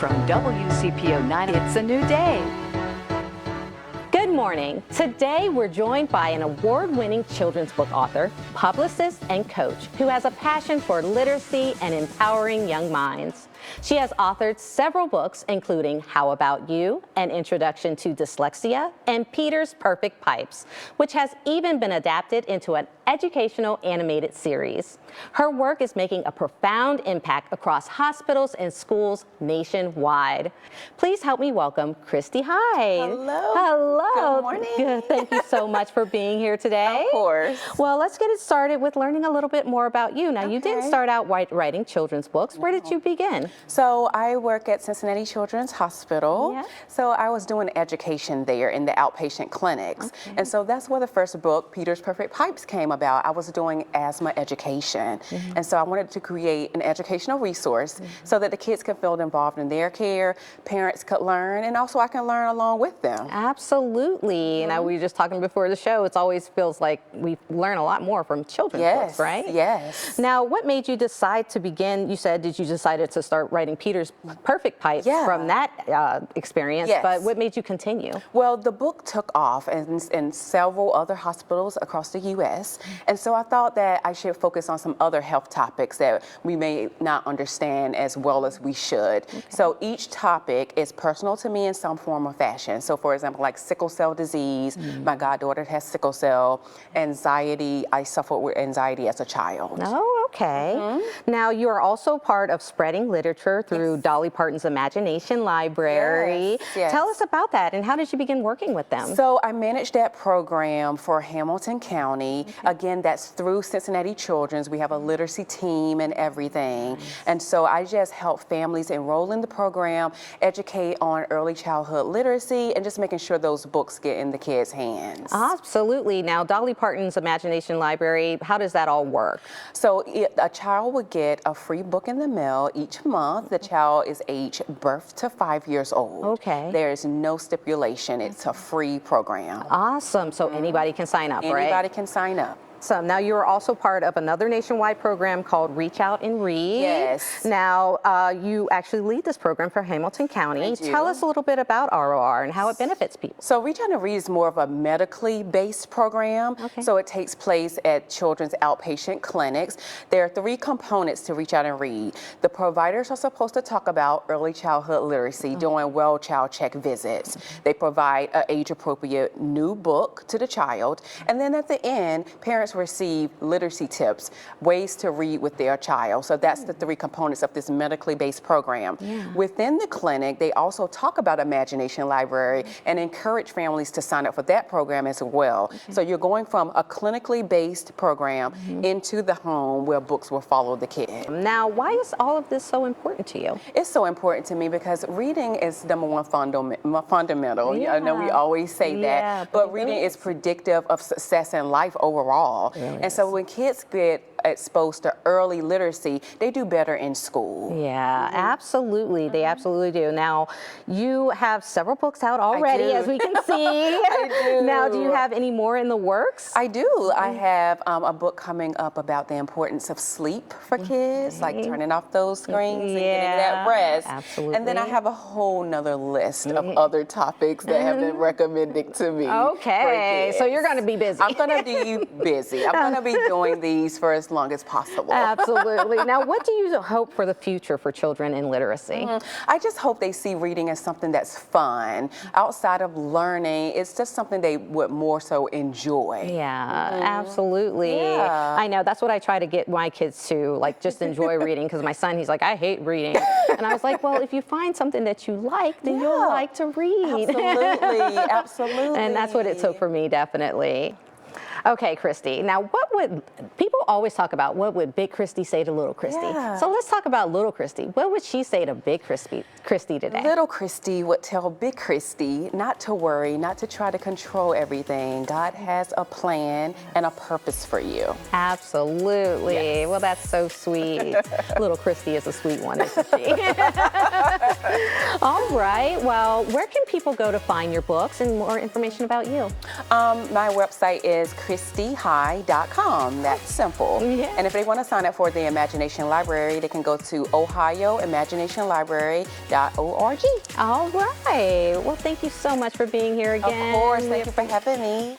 From WCPO 9, it's a new day. Good morning. Today we're joined by an award-winning children's book author, publicist, and coach who has a passion for literacy and empowering young minds. She has authored several books, including How About You? An Introduction to Dyslexia, and Peter's Perfect Pipes, which has even been adapted into an educational animated series. Her work is making a profound impact across hospitals and schools nationwide. Please help me welcome Kristy High. Hello. Hello. Good morning. Good. Thank you so much for being here today. Of course. Well, let's get it started with learning a little bit more about you. Now, you didn't start out writing children's books. Where did you begin? So I work at Cincinnati Children's Hospital. Yeah. So I was doing education there in the outpatient clinics. Okay. And so that's where the first book, Peter's Perfect Pipes, came about. I was doing asthma education. And so I wanted to create an educational resource so that the kids could feel involved in their care, parents could learn, and also I can learn along with them. Absolutely. Now, we were just talking before the show, it always feels like we learn a lot more from children's books, right? Yes. Now, what made you decide to begin, you said, did you decided to start writing Peter's Perfect Pipes from that experience, but what made you continue? Well, the book took off in several other hospitals across the U.S., and so I thought that I should focus on some other health topics that we may not understand as well as we should. Okay. So each topic is personal to me in some form or fashion. So for example, like sickle cell disease, my goddaughter has sickle cell, anxiety, I suffered with anxiety as a child. Oh, okay. Now, you are also part of spreading literature through Dolly Parton's Imagination Library. Yes. Tell us about that, and how did you begin working with them? So I managed that program for Hamilton County. Again, that's through Cincinnati Children's. We have a literacy team and everything. And so I just help families enroll in the program, educate on early childhood literacy, and just making sure those books get in the kids' hands. Absolutely. Now, Dolly Parton's Imagination Library, how does that all work? So a child would get a free book in the mail each month. The child is aged birth to 5 years old. Okay. There is no stipulation. It's a free program. Awesome. So anybody can sign up, right? Anybody can sign up. So now you're also part of another nationwide program called Reach Out and Read. Yes. Now, you actually lead this program for Hamilton County. I do. Tell us a little bit about ROR and how it benefits people. So Reach Out and Read is more of a medically based program. Okay. So it takes place at children's outpatient clinics. There are 3 components to Reach Out and Read. The providers are supposed to talk about early childhood literacy, doing well child check visits. They provide an age-appropriate new book to the child. And then at the end, parents receive literacy tips, ways to read with their child. So that's the 3 components of this medically based program. Within the clinic, they also talk about Imagination Library and encourage families to sign up for that program as well. So you're going from a clinically based program into the home where books will follow the kid. Now, why is all of this so important to you? It's so important to me because reading is number one fundamental. I know we always say that, but reading is predictive of success in life overall. And so when kids get exposed to early literacy, they do better in school. Yeah, absolutely. They absolutely do. Now, you have several books out already, as we can see. I do. Now, do you have any more in the works? I do. I have a book coming up about the importance of sleep for kids, like turning off those screens and getting that rest. Absolutely. And then I have a whole nother list of other topics that have been recommended to me. Okay, so you're going to be busy. I'm going to be busy. I'm going to be doing these for as long as possible. Absolutely. Now, what do you hope for the future for children in literacy? I just hope they see reading as something that's fun. Outside of learning, it's just something they would more so enjoy. Yeah, absolutely. Yeah. I know, that's what I try to get my kids to, like, just enjoy reading, because my son, he's like, I hate reading. And I was like, well, if you find something that you like, then you'll like to read. Absolutely, absolutely. And that's what it took for me, definitely. Okay, Kristy. Now, what would people always talk about? What would Big Kristy say to Little Kristy? Yeah. So let's talk about Little Kristy. What would she say to Big Kristy today? Little Kristy would tell Big Kristy not to worry, not to try to control everything. God has a plan and a purpose for you. Absolutely. Yes. Well, that's so sweet. Little Kristy is a sweet one, isn't she? All right. Well, where can people go to find your books and more information about you? My website is KristyHigh.com. That's simple. Yeah. And if they want to sign up for the Imagination Library, they can go to ohioimaginationlibrary.org. All right. Well, thank you so much for being here again. Of course. Thank you for having me.